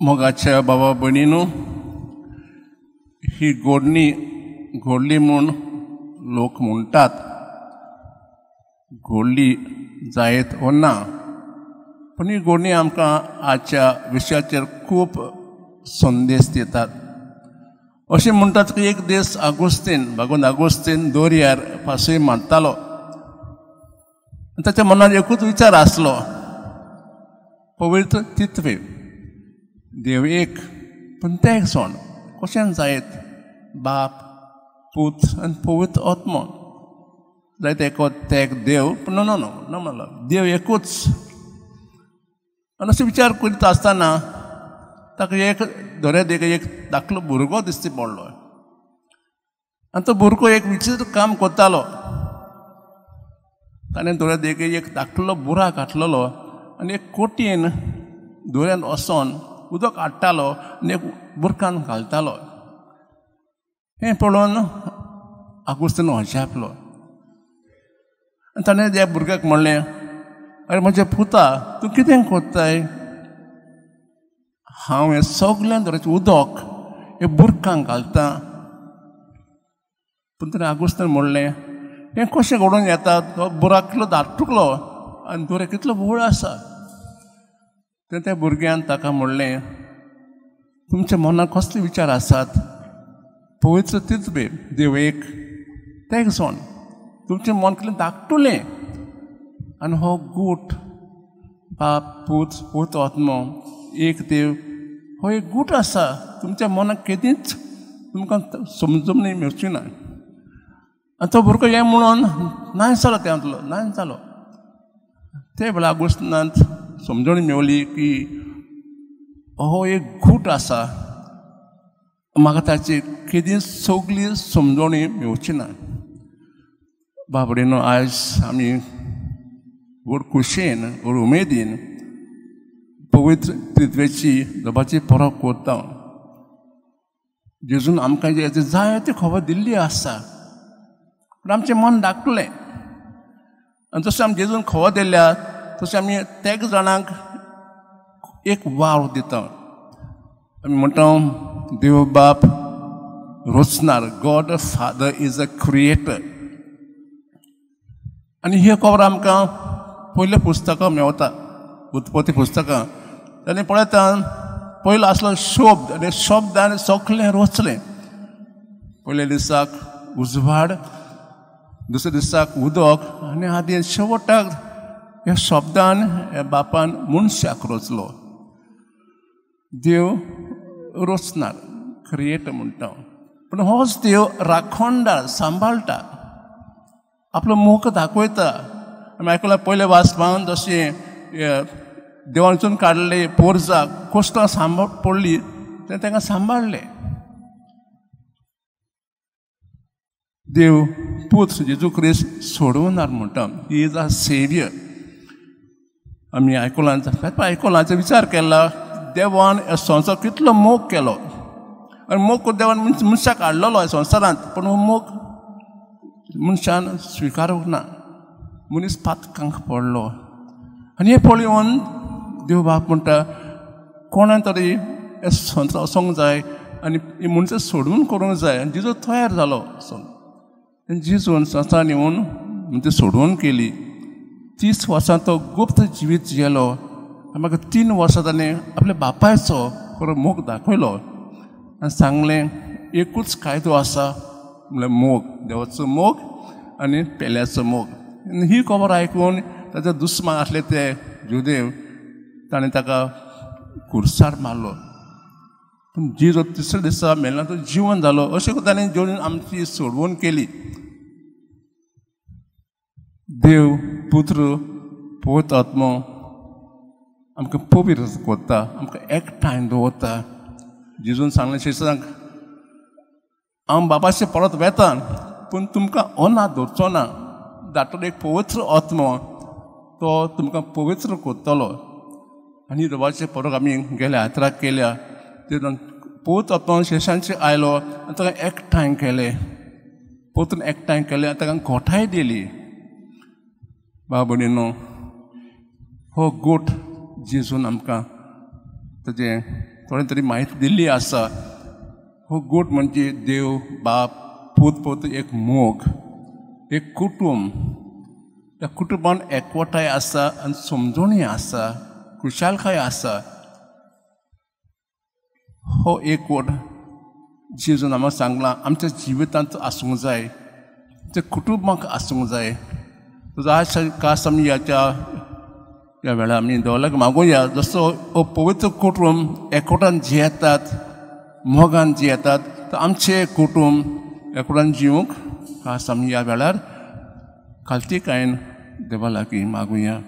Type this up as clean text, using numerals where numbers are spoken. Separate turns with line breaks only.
मोगाच्या बाबा भयणीनो, ही गोडणी घोडली म्हूण लोक म्हणटात. घोडली जायत वो ना, पण ही घोडणी आमकां आजच्या विशयाचेर खूब संदेश दितात. अशें म्हणटात की एक दीस भगवान आगोस्तीन दर्यार पासय मारतालो. ताच्या मनात एकूच विचार आसलो, पवित्र तितवे देव एक, पण ते एकसोण कशें जायत बाप, पूत आनी पवित्र आत्मा जायत एक देव, पूण नो म्हणलो देव एकूच. आनी अशें विचार करीत आसतना ताका एक दर्यादेग एक धाकलो भुरगो दिश्टी पडलो. आनी तो भुरगो एक विचित्र काम करतालो. ताणें दर्यादेग एक धाकलो बुराक घातलेलो आनी एक कोटयेन दर्यान वचोन उदक हाडटालो आनी एक बुरकान घालतालो. हें पळोवन आगोस्तीन अजापलो. आनी ताणें त्या भुरग्याक म्हणलें, अरे म्हज्या पुता, तूं कितें कोत्ताय? हांव हें सगळें दर्याचें उदक हे बुरकांक घालता. पूण ताणें आगोस्तीन म्हणलें, हें कशें घडोवन येता? तो बुराक कितलो धाकटुलो आनी दर्या कितलो व्हड आसा. तें त्या भुरग्यान ताका म्हणलें, तुमच्या मनात कसले विचार आसात? पवित्र तितवे देव एक, ते एकसोण. तुमचें मन कितलें धाकटुलें आनी हो गूट बाप, पूत, पवित्र आत्मा एक देव, हो एक गूट आसा. तुमच्या मनाक केदींच तुमकां समजूंक मेळची ना. आनी तो भुरगो हें म्हणून नाय जालो. नाय जालो. ते वेळार आगोस्तीनान समजण मेवली की हो एक गूट आसा. म्हाका ताची केदींच सगळी समजणी मेवची ना. बाबडेनो, आयज आमी व्हड खुशयेन व्हड उमेदीन पवित्र तितवेची देवाची परब करता. जेजून आमकां हेची जायती खबर दिल्ली आसा, पूण आमचें मन धाकटुलें. आनी जशें आमी जेजून खबर दिल्या तशें आमी तेग जाणांक एक वाव दिता. आमी म्हणटा देव बाप रचणार, God father is a creator. आनी ही खबर आमकां पयल्या पुस्तकां मेवता, उत्पत्ती पुस्तकां. ताणें पळयता पयलो आसलो शब्द, आनी शब्दान सगळें रचलें. पयल्या दिसाक उजवाड, दुसऱ्या दिसाक उदक, आनी आदी शेवटाक ह्या शब्दान ह्या बापान मनशाक रचलो. देव रचणार, क्रिएटर म्हणटा. पूण होच देव राखणदार, सांबाळटा, आपलो मोग दाखयता. आमी आयकलां पयल्या वाचपान जशें देवान वचून काडले पोरजाक कश्टां सांबाळ पडली, तें तांकां सांबाळलें. देव पूत जेजू क्रिस्त सोडवणार म्हणटा. He is a saviour. आमी आयकोलांचो विचार केला. देवान ह्या संवसार कितलो मोग केलो, आनी मोग देवान मनशाक हाडलेलो ह्या संवसारांत. पूण हो मोग मनशान स्विकारूंक ना. मनीस पातकांक पडलो. आनी हें पळोवन देव बाप म्हणटा, कोणान तरी ह्या संवसार वचोंक जाय आनी ही मनशां सोडून करूंक जाय. आनी जेजू तयार जालो. जेजून संवसारान येवन म्हणजे सोडवण केली. 30 वर्सां तो गुप्त जिवीत जियेलो. म्हाका 3 वर्सां ताणें आपल्या बापायचो खरो मोग दाखयलो आनी सांगलें, एकूच कायदो आसा म्हणल्यार मोग, देवाचो मोग आनी पेल्याचो मोग. ही खबर आयकून ताचे दुस्मान आसले ते जुदेव, ताणें ताका खुर्सार मारलो. पूण जेजू तिसऱ्या दिसा मेलना तो जिवन जालो. अशें करून ताणें जेवन आमची सोडवण केली. देव, पुत्र, पवित्र आत्मा आमकां पवित्र करता, आमकां एकठांय दवरता. जेजून सांगलें शिश्यांक, हांव बापाचे परत वेता, पूण तुमकां अनाथ दवरचो ना. धाकटो एक पवित्र आत्मा तो तुमकां पवित्र करतलो. आनी देवाचे परब आमी गेल्या आतराक केल्या. तेन्ना पवित्र आत्मा शिश्यांचे आयलो आनी ताका एकठांय केलें. पवित्र एकठांय केलें आनी ताका घोटाय दिली. बाब भयणीनो, हो गूट जेजून आमकां ताजें थोडे तरी म्हायती दिल्ली आसा. हो गोठ म्हणजे देव, बाप, पूत पवित्र एक मोग, एक कुटुंब. त्या कुटुंबान एकवटाय आसा आनी समजणूय आसा, खुशालकाय आसा. हो एकवट जेजून आमकां सांगलां आमच्या जिवितांत आसूंक जाय, त्या कुटुंबाक आसूंक जाय. आज खास आमी ह्या वेळार आमी देवाक मागुया जसो हो पवित्र कुटुंब एकवटान जियेतात, मोगान जियेतात, तर आमचे कुटुंब एकवटान जिवंक खास आमी ह्या वेळार खालतीकायेन देवा लागीं मागुया.